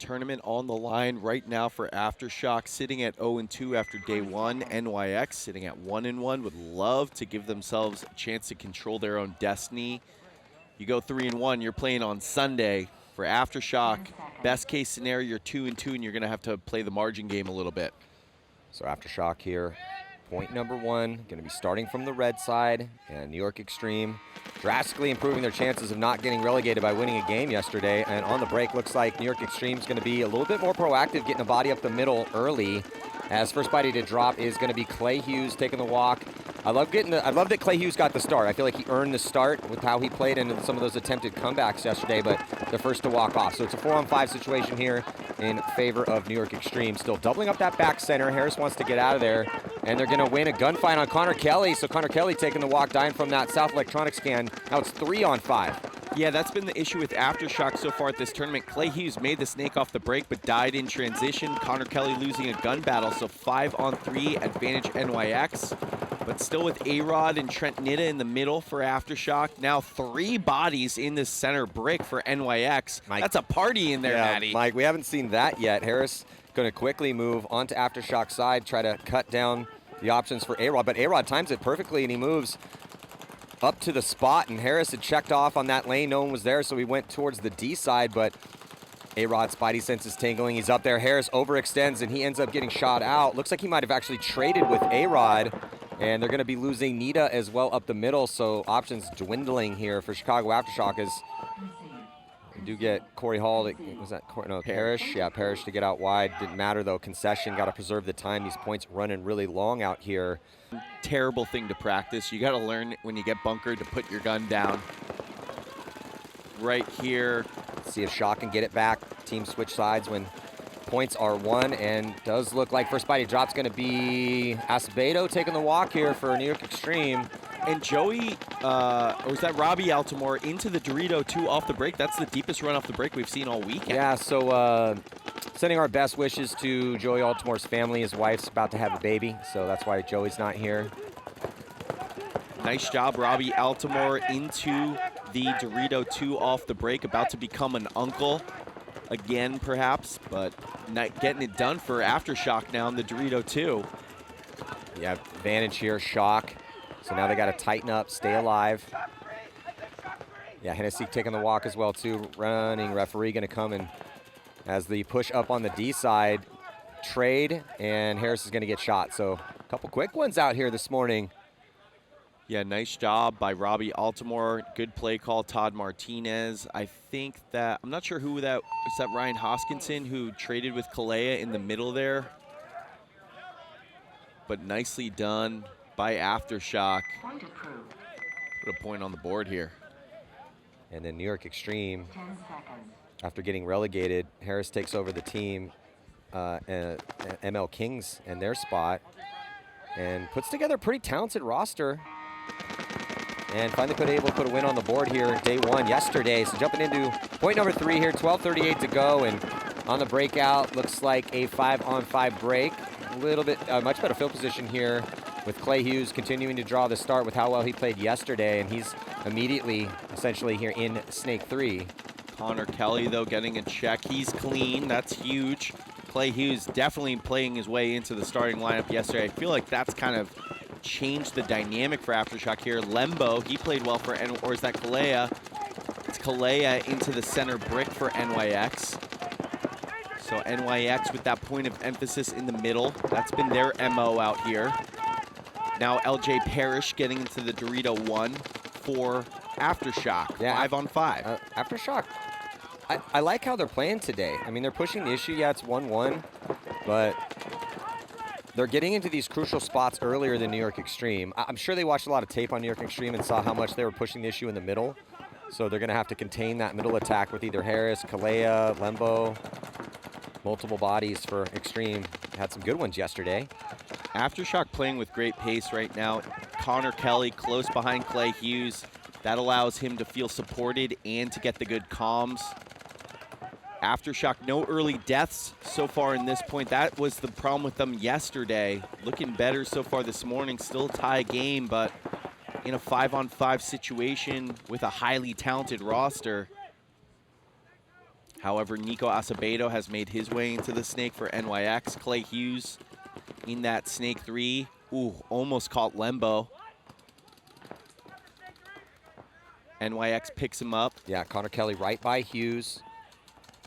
tournament on the line right now for Aftershock, sitting at 0-2 after day one. NYX sitting at 1-1, would love to give themselves a chance to control their own destiny. You go 3-1, you're playing on Sunday. For Aftershock, best case scenario, you're 2-2, and you're going to have to play the margin game a little bit. So Aftershock here, point number 1, going to be starting from the red side, and New York Xtreme drastically improving their chances of not getting relegated by winning a game yesterday. And on the break, looks like New York Xtreme is going to be a little bit more proactive, getting a body up the middle early. As first body to drop is going to be Clay Hughes taking the walk. I love that Clay Hughes got the start. I feel like he earned the start with how he played in some of those attempted comebacks yesterday, but the first to walk off. So it's a 4-on-5 situation here in favor of New York Xtreme. Still doubling up that back center. Harris wants to get out of there, and they're going to win a gunfight on Connor Kelly. So Connor Kelly taking the walk, dying from that South Electronics can. Now it's 3-on-5. Yeah, that's been the issue with Aftershock so far at this tournament. Clay Hughes made the snake off the break, but died in transition. Connor Kelly losing a gun battle, so 5-on-3, advantage NYX. But still with A-Rod and Trent Nitta in the middle for Aftershock. Now 3 bodies in the center brick for NYX. Mike, that's a party in there, Maddie. Mike, we haven't seen that yet. Harris going to quickly move onto Aftershock's side, try to cut down the options for A-Rod. But A-Rod times it perfectly, and he moves up to the spot, and Harris had checked off on that lane. No one was there, so he went towards the D side, but A-Rod's spidey sense is tingling. He's up there. Harris overextends, and he ends up getting shot out. Looks like he might have actually traded with A-Rod, and they're going to be losing Nita as well up the middle, so options dwindling here for Chicago Aftershock as we do get Corey Hall. Was that Corey? No, Parrish? Yeah, Parrish to get out wide. Didn't matter, though. Concession. Got to preserve the time. These points running really long out here. Terrible thing to practice. You got to learn when you get bunkered to put your gun down. Right here. Let's see if Shock can get it back. Team switch sides when points are won, and does look like first body drop's going to be Acevedo taking the walk here for New York Xtreme. And Joey, or was that Robbie Altamore, into the Dorito 2 off the break? That's the deepest run off the break we've seen all weekend. Yeah, so sending our best wishes to Joey Altamore's family. His wife's about to have a baby, so that's why Joey's not here. Nice job, Robbie Altamore into the Dorito 2 off the break, about to become an uncle again, perhaps, but not getting it done for Aftershock now in the Dorito 2. Yeah, advantage here, Shock. So now they got to tighten up, stay alive. Yeah, Hennessy taking the walk as well, too. Running referee going to come in as the push up on the D side. Trade, and Harris is going to get shot. So a couple quick ones out here this morning. Yeah, nice job by Robbie Altamore. Good play call, Todd Martinez. I think that, I'm not sure who that, is that Ryan Hoskinson who traded with Kalea in the middle there? But nicely done by Aftershock. Put a point on the board here. And then New York Xtreme, after getting relegated, Harris takes over the team, ML Kings in their spot, and puts together a pretty talented roster. And finally able to put a win on the board here day one yesterday. So jumping into point number 3 here, 12:38 to go, and on the breakout, looks like a 5-on-5 break. A little bit, much better field position here with Clay Hughes continuing to draw the start with how well he played yesterday, and he's immediately, essentially here in Snake 3. Connor Kelly, though, getting a check. He's clean. That's huge. Clay Hughes definitely playing his way into the starting lineup yesterday. I feel like that's kind of changed the dynamic for Aftershock here. Lembo, he played well for, or is that Kalea? It's Kalea into the center brick for NYX. So NYX with that point of emphasis in the middle. That's been their MO out here. Now LJ Parrish getting into the Dorito 1 for Aftershock, yeah, 5-on-5. Aftershock, I like how they're playing today. I mean, they're pushing the issue. Yeah, it's 1-1, but they're getting into these crucial spots earlier than New York Xtreme. I'm sure they watched a lot of tape on New York Xtreme and saw how much they were pushing the issue in the middle. So they're going to have to contain that middle attack with either Harris, Kalea, Lembo. Multiple bodies for Xtreme. Had some good ones yesterday. Aftershock playing with great pace right now. Connor Kelly close behind Clay Hughes. That allows him to feel supported and to get the good comms. Aftershock, no early deaths so far in this point. That was the problem with them yesterday. Looking better so far this morning. Still a tie game, but in a 5-on-5 situation with a highly talented roster. However, Nico Acevedo has made his way into the snake for NYX. Clay Hughes in that snake 3. Ooh, almost caught Lembo. NYX picks him up. Yeah, Connor Kelly right by Hughes.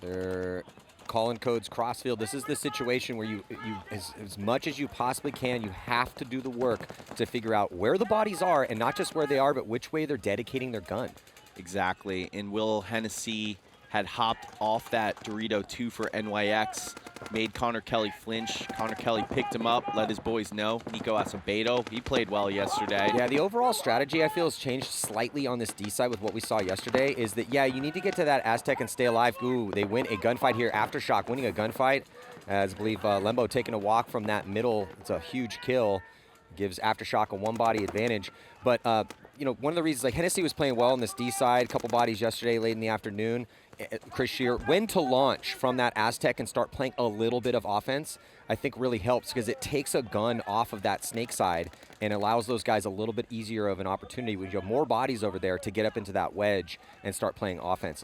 They're calling codes crossfield. This is the situation where you as much as you possibly can, you have to do the work to figure out where the bodies are, and not just where they are, but which way they're dedicating their gun. Exactly, and Will Hennessy had hopped off that Dorito 2 for NYX, made Connor Kelly flinch. Connor Kelly picked him up, let his boys know. Nico Acevedo, he played well yesterday. Yeah, the overall strategy I feel has changed slightly on this D side with what we saw yesterday is that, yeah, you need to get to that Aztec and stay alive. Ooh, they win a gunfight here. Aftershock winning a gunfight, as I believe Lembo taking a walk from that middle. It's a huge kill. Gives Aftershock a one-body advantage. But, you know, one of the reasons, like, Hennessy was playing well on this D side, a couple bodies yesterday late in the afternoon. Chris Shear, when to launch from that Aztec and start playing a little bit of offense, I think really helps because it takes a gun off of that snake side and allows those guys a little bit easier of an opportunity when you have more bodies over there to get up into that wedge and start playing offense.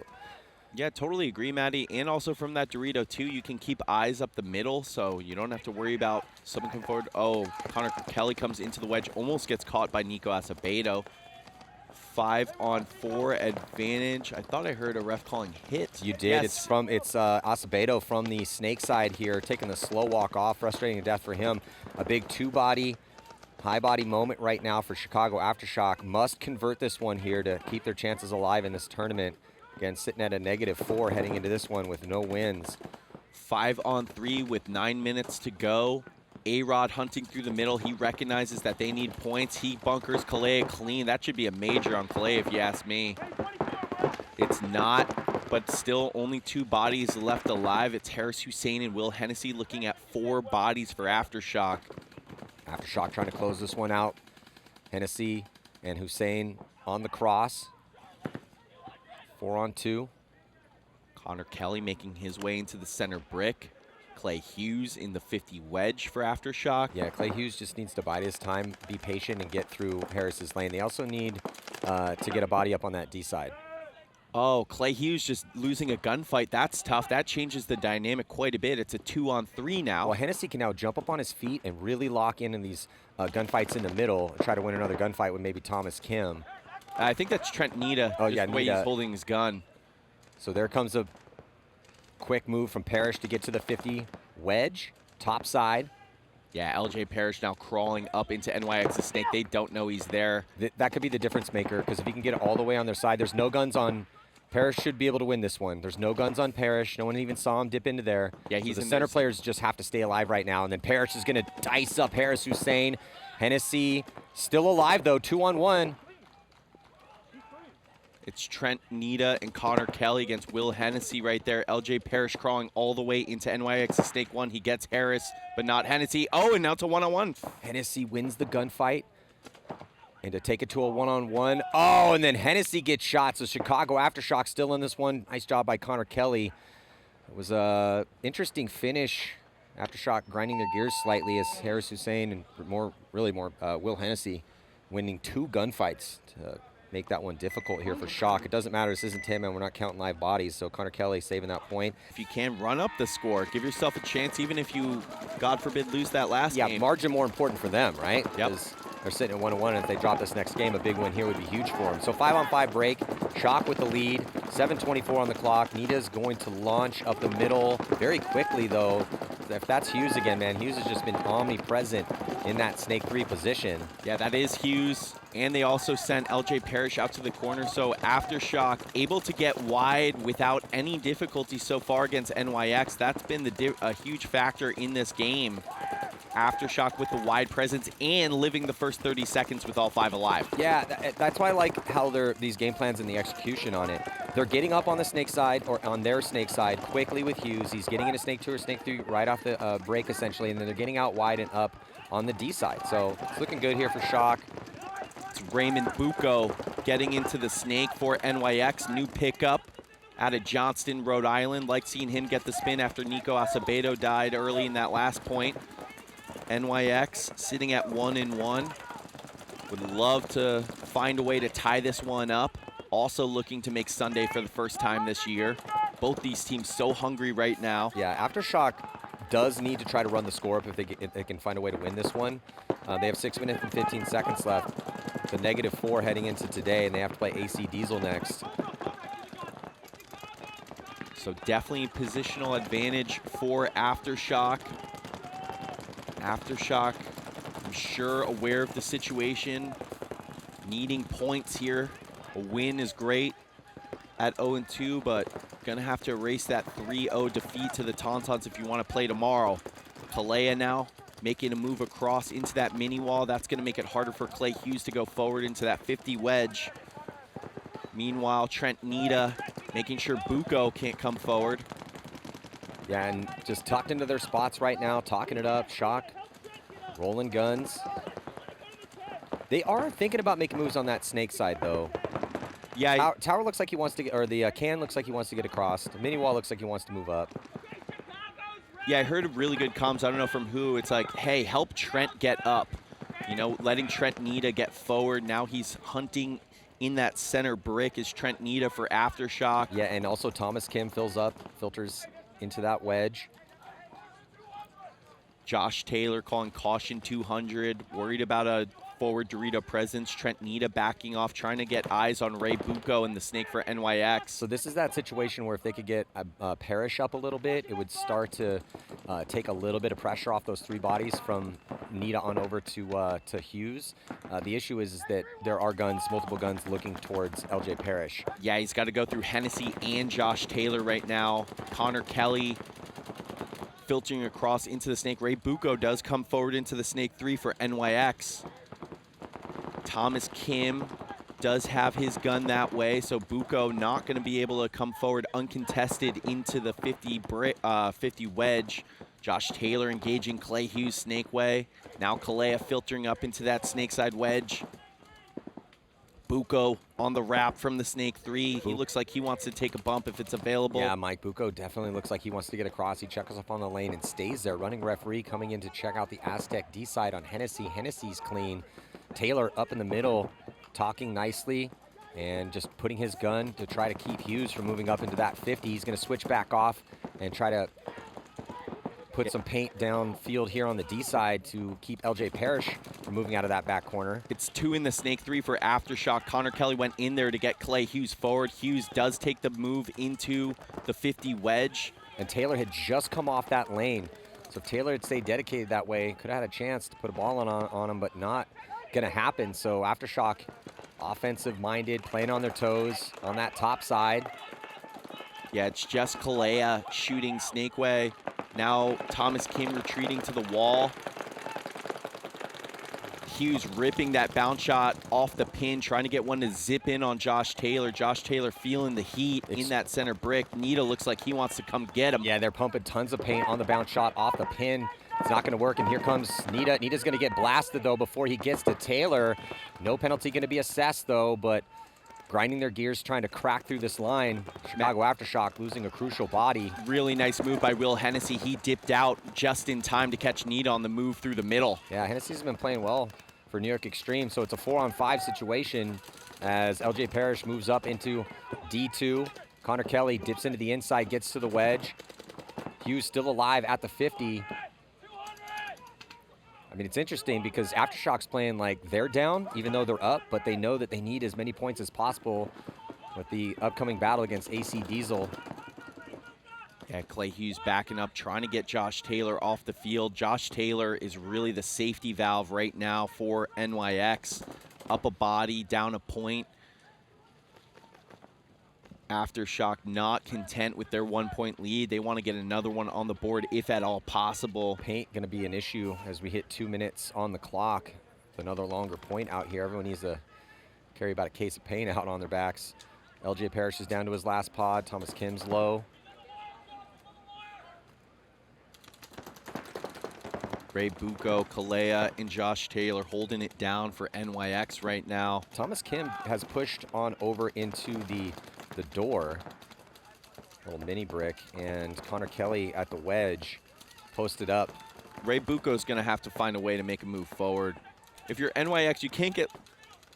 Yeah, totally agree, Maddie. And also from that Dorito 2, you can keep eyes up the middle, so you don't have to worry about someone coming forward. Oh, Connor Kelly comes into the wedge, almost gets caught by Nico Acevedo. 5-on-4 advantage. I thought I heard a ref calling hit. You did. Yes. It's Acevedo from the snake side here, taking the slow walk off, frustrating to death for him. A big two-body, high-body moment right now for Chicago Aftershock. Must convert this one here to keep their chances alive in this tournament. Again, sitting at a -4 heading into this one with no wins. 5-on-3 with 9 minutes to go. A-Rod hunting through the middle. He recognizes that they need points. He bunkers Calais clean. That should be a major on Calais, if you ask me. It's not, but still only 2 bodies left alive. It's Harris Hussein and Will Hennessy looking at 4 bodies for Aftershock. Aftershock trying to close this one out. Hennessy and Hussein on the cross. 4-on-2. Connor Kelly making his way into the center brick. Clay Hughes in the 50 wedge for Aftershock. Yeah, Clay Hughes just needs to bide his time, be patient, and get through Harris's lane. They also need to get a body up on that D side. Oh, Clay Hughes just losing a gunfight. That's tough. That changes the dynamic quite a bit. It's a 2-on-3 now. Well, Hennessy can now jump up on his feet and really lock in these gunfights in the middle and try to win another gunfight with maybe Thomas Kim. I think that's Trent Nita. Oh, yeah, the way Nita. he's holding his gun. So there comes a quick move from Parrish to get to the 50 wedge, top side. Yeah, LJ Parrish now crawling up into NYX's snake. They don't know he's there. That could be the difference maker, because if he can get it all the way on their side, there's no guns on Parrish. Should be able to win this one. There's no guns on Parrish. No one even saw him dip into there. Yeah, he's so the in center there. players just have to stay alive right now, and then Parrish is going to dice up Harris Hussein. Hennessy still alive, though, 2-on-1. It's Trent Nita and Connor Kelly against Will Hennessy right there. LJ Parrish crawling all the way into NYX's snake 1. He gets Harris, but not Hennessy. Oh, and now it's a 1-on-1. Hennessy wins the gunfight. And to take it to a 1-on-1. Oh, and then Hennessy gets shot. So Chicago Aftershock still in this one. Nice job by Connor Kelly. It was a interesting finish. Aftershock grinding their gears slightly as Harris Hussein and really more Will Hennessy winning 2 gunfights to make that one difficult here for Shock. It doesn't matter. This isn't 10-man. We're not counting live bodies. So Connor Kelly saving that point. If you can, run up the score. Give yourself a chance, even if you, God forbid, lose that last game. Yeah, margin more important for them, right? Yep. Because they're sitting at 1-1, and if they drop this next game, a big win here would be huge for them. So 5-on-5 break. Shock with the lead. 7:24 on the clock. Nita's going to launch up the middle very quickly, though. If that's Hughes again, man, Hughes has just been omnipresent in that snake 3 position. Yeah, that is Hughes. And they also sent LJ Parrish out to the corner. So Aftershock able to get wide without any difficulty so far against NYX. That's been a huge factor in this game. Aftershock with the wide presence and living the first 30 seconds with all 5 alive. Yeah, that's why I like how these game plans and the execution on it. They're getting up on the snake side, or on their snake side, quickly with Hughes. He's getting into snake 2 or snake 3 right off the break, essentially, and then they're getting out wide and up on the D side. So it's looking good here for Shock. It's Raymond Bucco getting into the snake for NYX. New pickup out of Johnston, Rhode Island. Like seeing him get the spin after Nico Acevedo died early in that last point. NYX sitting at 1-1. Would love to find a way to tie this one up. Also looking to make Sunday for the first time this year. Both these teams so hungry right now. Yeah, Aftershock does need to try to run the score up if they can find a way to win this one. They have 6 minutes and 15 seconds left. The -4 heading into today, and they have to play AC Diesel next. So definitely positional advantage for Aftershock. Aftershock, I'm sure, aware of the situation, needing points here. A win is great at 0-2, but gonna have to erase that 3-0 defeat to the Tauntauns if you want to play tomorrow. Kalea now making a move across into that mini wall. That's gonna make it harder for Clay Hughes to go forward into that 50 wedge. Meanwhile, Trent Nita making sure Buko can't come forward. Yeah, and just tucked into their spots right now, talking it up. Shock, rolling guns. They are thinking about making moves on that snake side, though. Yeah, Tower looks like he wants to get, or the can looks like he wants to get across. The mini wall looks like he wants to move up. yeah, I heard really good comms. I don't know from who. It's like, hey, help Trent get up. You know, letting Trent Nita get forward. Now he's hunting in that center brick is Trent Nita for Aftershock. Yeah, and also Thomas Kim filters into that wedge. Josh Taylor calling caution 200, worried about a forward Dorito presence. Trent Nita backing off, trying to get eyes on Ray Buko and the snake for NYX. So this is that situation where if they could get Parrish up a little bit, it would start to take a little bit of pressure off those three bodies from Nita on over to Hughes. The issue is that there are multiple guns looking towards LJ Parrish. Yeah, he's got to go through Hennessy and Josh Taylor right now. Connor Kelly filtering across into the snake. Ray Buko does come forward into the snake 3 for NYX. Thomas Kim does have his gun that way, so Buko not going to be able to come forward uncontested into the 50 wedge. Josh Taylor engaging Clay Hughes snake way. Now Kalea filtering up into that snake side wedge. Buko on the wrap from the snake 3. He looks like he wants to take a bump if it's available. Yeah, Mike Buko definitely looks like he wants to get across. He checks up on the lane and stays there. Running referee coming in to check out the Aztec D side on Hennessy. Hennessy's clean. Taylor up in the middle, talking nicely and just putting his gun to try to keep Hughes from moving up into that 50. He's going to switch back off and try to put some paint downfield here on the D side to keep LJ Parrish from moving out of that back corner. It's 2 in the snake 3 for Aftershock. Connor Kelly went in there to get Clay Hughes forward. Hughes does take the move into the 50 wedge. And Taylor had just come off that lane. So if Taylor had stayed dedicated that way, could have had a chance to put a ball on him, but not going to happen. So Aftershock, offensive-minded, playing on their toes on that top side. Yeah, it's just Kalea shooting snake way. Now Thomas Kim retreating to the wall. Hughes ripping that bounce shot off the pin, trying to get one to zip in on Josh Taylor. Josh Taylor feeling the heat in that center brick. Nita looks like he wants to come get him. Yeah, they're pumping tons of paint on the bounce shot off the pin. It's not going to work, and here comes Nita. Nita's going to get blasted, though, before he gets to Taylor. No penalty going to be assessed, though, but grinding their gears trying to crack through this line. Chicago Aftershock losing a crucial body. Really nice move by Will Hennessy. He dipped out just in time to catch Nita on the move through the middle. Yeah, Hennessy's been playing well for New York Xtreme, so it's a 4-on-5 situation as LJ Parrish moves up into D2. Connor Kelly dips into the inside, gets to the wedge. Hughes still alive at the 50. I mean, it's interesting because Aftershock's playing like they're down, even though they're up, but they know that they need as many points as possible with the upcoming battle against AC Diesel. Yeah, Clay Hughes backing up, trying to get Josh Taylor off the field. Josh Taylor is really the safety valve right now for NYX. Up a body, down a point. Aftershock not content with their 1-point lead. They want to get another one on the board if at all possible. Paint going to be an issue as we hit 2 minutes on the clock. With another longer point out here. Everyone needs to carry about a case of paint out on their backs. LJ Parrish is down to his last pod. Thomas Kim's low. Ray Buko, Kalea, and Josh Taylor holding it down for NYX right now. Thomas Kim has pushed on over into the door, little mini brick, and Connor Kelly at the wedge, posted up. Ray Buko's going to have to find a way to make a move forward. If you're NYX, you can't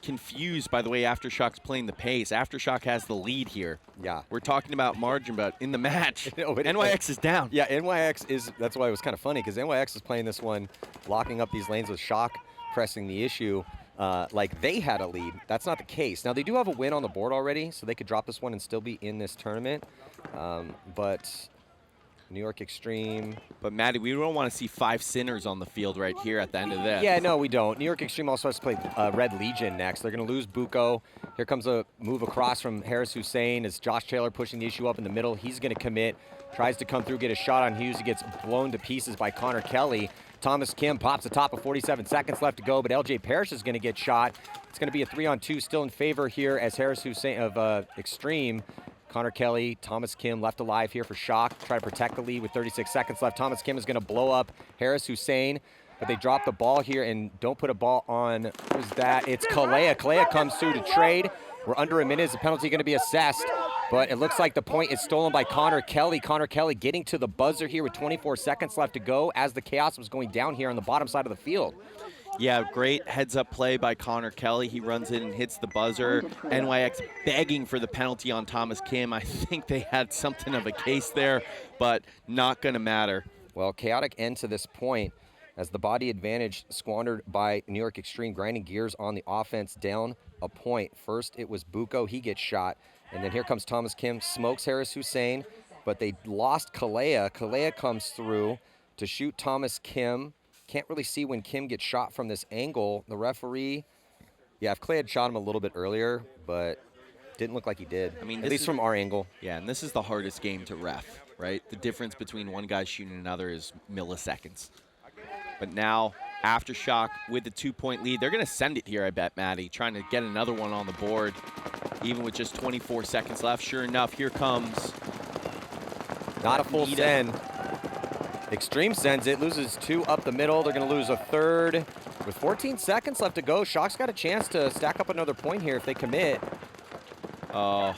confused by the way Aftershock's playing the pace. Aftershock has the lead here. Yeah. We're talking about margin, but in the match, NYX is down. Yeah, NYX is, that's why it was kind of funny, because NYX is playing this one, locking up these lanes with Shock, pressing the issue. Like they had a lead. That's not the case. Now, they do have a win on the board already, so they could drop this one and still be in this tournament. But New York Xtreme. But, Maddie, we don't want to see 5 sinners on the field right here at the end of this. Yeah, no, we don't. New York Xtreme also has to play Red Legion next. They're going to lose Buko. Here comes a move across from Harris Hussein as Josh Taylor pushing the issue up in the middle. He's going to commit. Tries to come through, get a shot on Hughes. He gets blown to pieces by Connor Kelly. Thomas Kim pops the top of 47 seconds left to go, but LJ Parrish is going to get shot. It's going to be a 3-on-2 still in favor here as Harris Hussein of Xtreme. Connor Kelly, Thomas Kim left alive here for Shock. Try to protect the lead with 36 seconds left. Thomas Kim is going to blow up Harris Hussein, but they drop the ball here and don't put a ball on, who's that? It's Kalea. Kalea comes through to trade. We're under a minute. Is the penalty going to be assessed? But it looks like the point is stolen by Connor Kelly. Connor Kelly getting to the buzzer here with 24 seconds left to go as the chaos was going down here on the bottom side of the field. Yeah, great heads-up play by Connor Kelly. He runs in and hits the buzzer. NYX begging for the penalty on Thomas Kim. I think they had something of a case there, but not going to matter. Well, chaotic end to this point as the body advantage squandered by New York Xtreme, grinding gears on the offense down a point. First, it was Buko. He gets shot. And then here comes Thomas Kim, smokes Harris Hussein, but they lost Kalea. Kalea comes through to shoot Thomas Kim. Can't really see when Kim gets shot from this angle. The referee, yeah, if Clay had shot him a little bit earlier, but didn't look like he did. I mean, at least from our angle. Yeah, and this is the hardest game to ref, right? The difference between one guy shooting another is milliseconds. But now, Aftershock with the 2-point lead. They're going to send it here, I bet, Maddie, trying to get another one on the board, even with just 24 seconds left. Sure enough, here comes. Not a full send. Xtreme sends it, loses 2 up the middle. They're going to lose a third. With 14 seconds left to go, Shock's got a chance to stack up another point here if they commit. Todd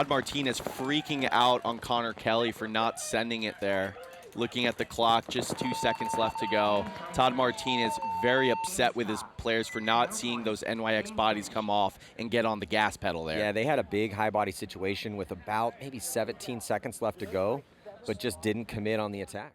Martinez freaking out on Connor Kelly for not sending it there. Looking at the clock, just 2 seconds left to go. Todd Martinez very upset with his players for not seeing those NYX bodies come off and get on the gas pedal there. Yeah, they had a big high body situation with about maybe 17 seconds left to go, but just didn't commit on the attack.